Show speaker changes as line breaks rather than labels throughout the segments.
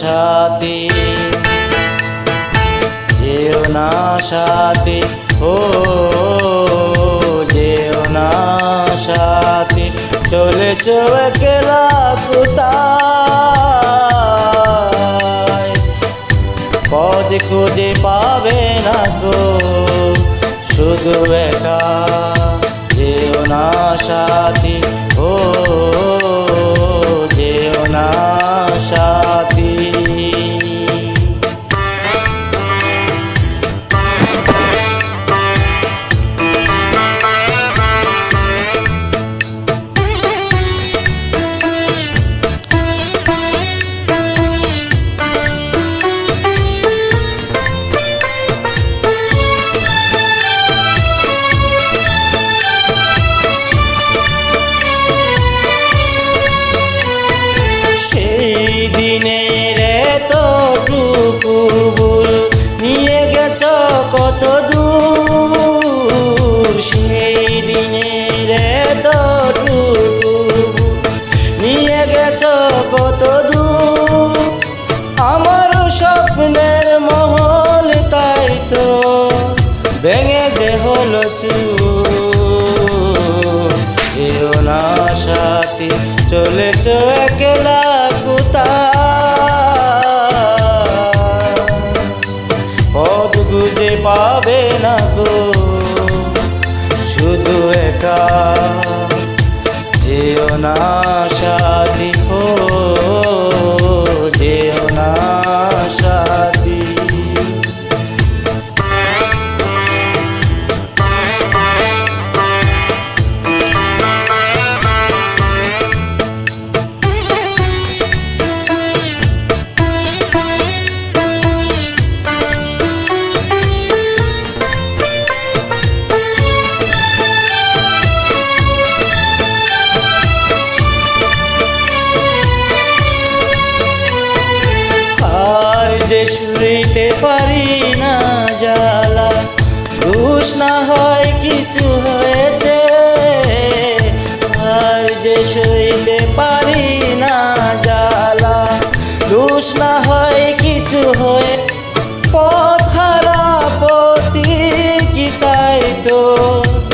সাথী, যেও না সাথী, ও যেও না সাথী, চলেছ একলা কোথায়? পথ খুঁজে পাবে না গো শুধু একা, যেও না সাথী, ও যেও না সাথী। সেই দিনের এতটুকু ভুল নিয়ে গেছ কত দূর, সেই দিনের এতটুকু ভুল নিয়ে গেছ কত দূর। আমার স্বপ্নের মহল তাই তো ভেঙে যে হলো চুর, যেও না সাথী, চলেছ একলা কোথায়? পথ খুঁজে পাবে না গো শুধু একা, যেও না সাথী, ও যেও না সাথী। যে শুইতে পারি না জ্বালা, দোষ না হয় কিছু হয়েছে, আর যে শুইতে পারি না জ্বালা, দোষ না হয় কিছু হয়ে। পথ হারা পথি কি তাই তো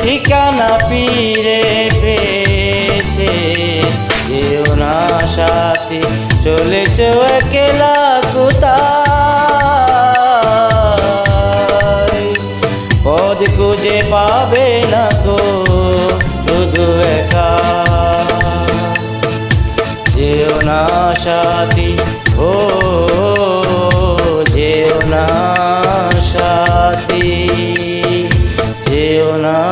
ঠিকানা ফিরে পেয়েছে, যেও না সাথী, চলেছ একলা কোথায়? পথ খুঁজে পাবে না গো শুধু একা, যেও না সাথী, ও যেও